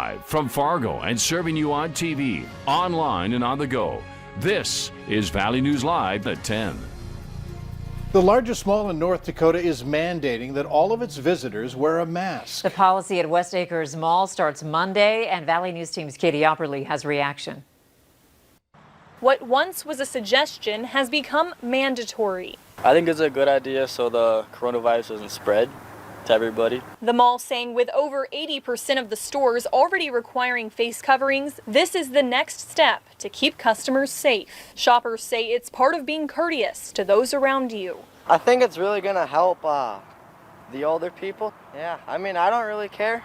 Live from Fargo and serving you on TV, online, and on the go. This is Valley News Live at 10. The largest mall in North Dakota is mandating that all of its visitors wear a mask. The policy at West Acres Mall starts Monday, and Valley News Team's Katie Opperly has reaction. What once was a suggestion has become mandatory. I think it's a good idea so the coronavirus doesn't spread to everybody. The mall saying with over 80% of the stores already requiring face coverings, this is the next step to keep customers safe. Shoppers say it's part of being courteous to those around you. I think it's really gonna help the older people. Yeah, I mean, I don't really care,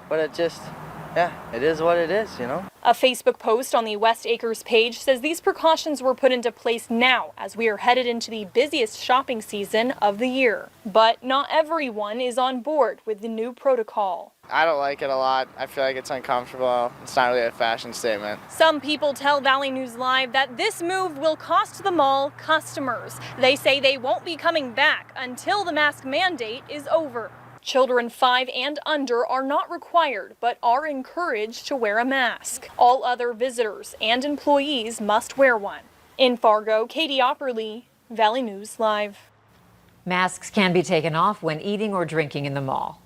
but it is what it is, you know? A Facebook post on the West Acres page says these precautions were put into place now as we are headed into the busiest shopping season of the year. But not everyone is on board with the new protocol. I don't like it a lot. I feel like it's uncomfortable. It's not really a fashion statement. Some people tell Valley News Live that this move will cost the mall customers. They say they won't be coming back until the mask mandate is over. Children 5 and under are not required, but are encouraged to wear a mask. All other visitors and employees must wear one. In Fargo, Katie Opperly, Valley News Live. Masks can be taken off when eating or drinking in the mall.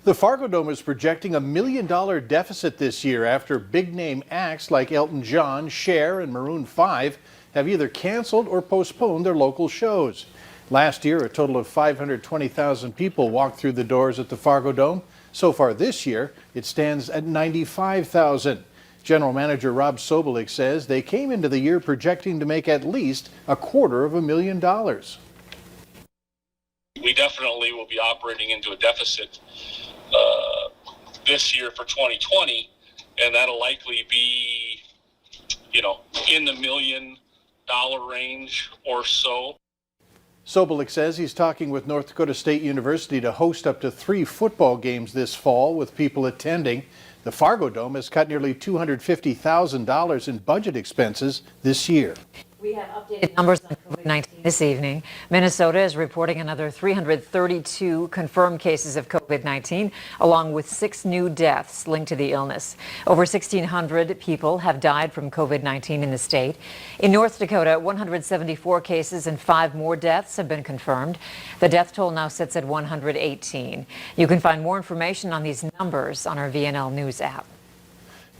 The Fargo Dome is projecting $1 million deficit this year after big-name acts like Elton John, Cher, and Maroon 5 have either canceled or postponed their local shows. Last year, a total of 520,000 people walked through the doors at the Fargo Dome. So far this year, it stands at 95,000. General Manager Rob Sobolik says they came into the year projecting to make at least $250,000. We definitely will be operating into a deficit this year for 2020, and that'll likely be, in the $1 million range or so. Sobolik says he's talking with North Dakota State University to host up to 3 football games this fall with people attending. The Fargo Dome has cut nearly $250,000 in budget expenses this year. We have updated numbers on COVID-19 this evening. Minnesota is reporting another 332 confirmed cases of COVID-19, along with 6 new deaths linked to the illness. Over 1,600 people have died from COVID-19 in the state. In North Dakota, 174 cases and 5 more deaths have been confirmed. The death toll now sits at 118. You can find more information on these numbers on our VNL News app.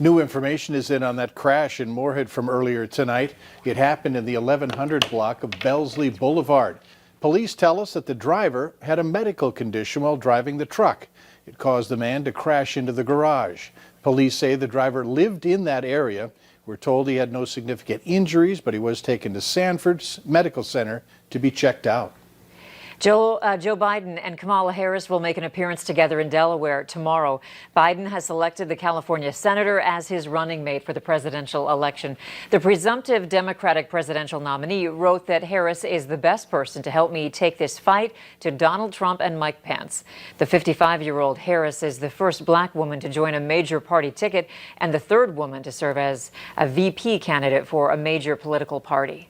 New information is in on that crash in Moorhead from earlier tonight. It happened in the 1100 block of Bellesley Boulevard. Police tell us that the driver had a medical condition while driving the truck. It caused the man to crash into the garage. Police say the driver lived in that area. We're told he had no significant injuries, but he was taken to Sanford's Medical Center to be checked out. Joe Biden and Kamala Harris will make an appearance together in Delaware tomorrow. Biden has selected the California senator as his running mate for the presidential election. The presumptive Democratic presidential nominee wrote that Harris is the best person to help me take this fight to Donald Trump and Mike Pence. The 55-year-old Harris is the first black woman to join a major party ticket and the 3rd woman to serve as a VP candidate for a major political party.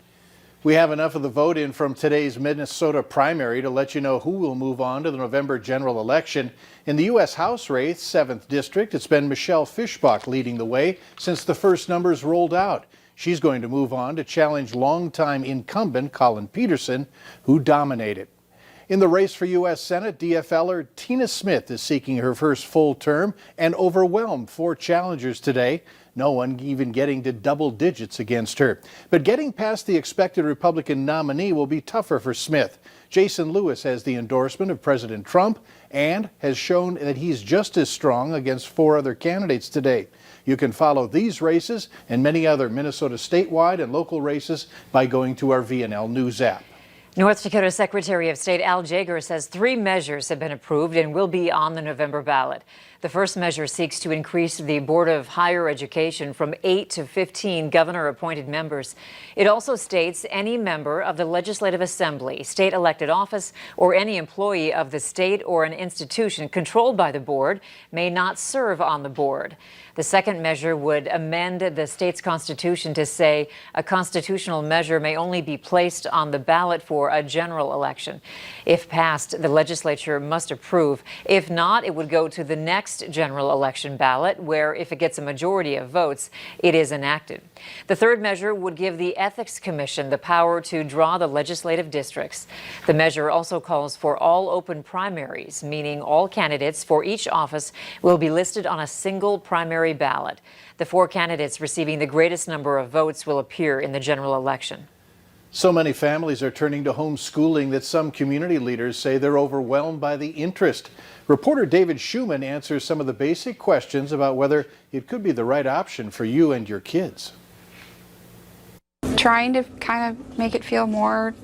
We have enough of the vote in from today's Minnesota primary to let you know who will move on to the November general election. In the U.S. House race, 7th District, it's been Michelle Fischbach leading the way since the first numbers rolled out. She's going to move on to challenge longtime incumbent Colin Peterson, who dominated. In the race for U.S. Senate, DFLer Tina Smith is seeking her first full term and overwhelmed 4 challengers today. No one even getting to double digits against her. But getting past the expected Republican nominee will be tougher for Smith. Jason Lewis has the endorsement of President Trump and has shown that he's just as strong against 4 other candidates today. You can follow these races and many other Minnesota statewide and local races by going to our VNL News app. North Dakota Secretary of State Al Jaeger says 3 measures have been approved and will be on the November ballot. The first measure seeks to increase the Board of Higher Education from 8 to 15 governor-appointed members. It also states any member of the Legislative Assembly, state elected office, or any employee of the state or an institution controlled by the board may not serve on the board. The second measure would amend the state's constitution to say a constitutional measure may only be placed on the ballot for a general election. If passed, the legislature must approve. If not, it would go to the next next general election ballot, where if it gets a majority of votes, it is enacted. The third measure would give the Ethics Commission the power to draw the legislative districts. The measure also calls for all open primaries, meaning all candidates for each office will be listed on a single primary ballot. The 4 candidates receiving the greatest number of votes will appear in the general election. So many families are turning to homeschooling that some community leaders say they're overwhelmed by the interest. Reporter David Schumann answers some of the basic questions about whether it could be the right option for you and your kids. Trying to kind of make it feel more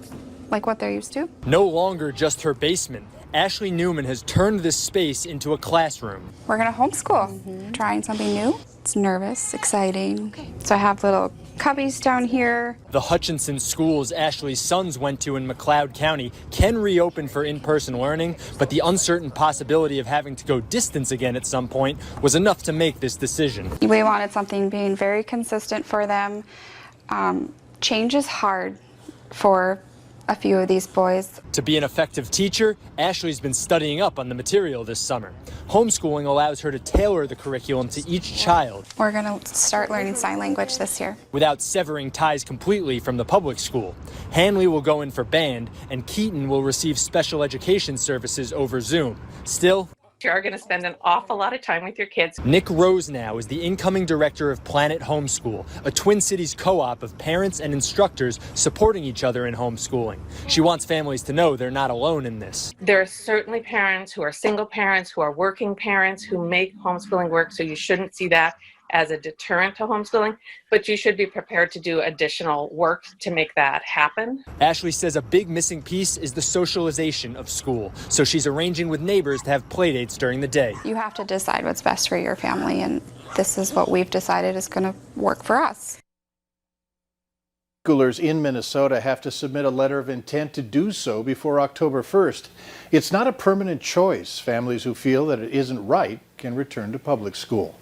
like what they're used to. No longer just her basement, Ashley Newman has turned this space into a classroom. We're going to homeschool, trying something new. It's nervous, exciting. Okay. So I have little cubbies down here. The Hutchinson schools Ashley's sons went to in McLeod County can reopen for in-person learning, but the uncertain possibility of having to go distance again at some point was enough to make this decision. We wanted something being very consistent for them. Change is hard for a few of these boys. To be an effective teacher, Ashley's been studying up on the material this summer. Homeschooling allows her to tailor the curriculum to each child. We're going to start learning sign language this year. Without severing ties completely from the public school. Hanley will go in for band, and Keaton will receive special education services over Zoom. Still, you are going to spend an awful lot of time with your kids. Nick Rosenau is the incoming director of Planet Homeschool, a Twin Cities co-op of parents and instructors supporting each other in homeschooling. She wants families to know they're not alone in this. There are certainly parents who are single parents, who are working parents, who make homeschooling work, so you shouldn't see that as a deterrent to homeschooling, but you should be prepared to do additional work to make that happen. Ashley says a big missing piece is the socialization of school, so she's arranging with neighbors to have play dates during the day. You have to decide what's best for your family, and this is what we've decided is going to work for us. Schoolers in Minnesota have to submit a letter of intent to do so before October 1st. It's not a permanent choice. Families who feel that it isn't right can return to public school.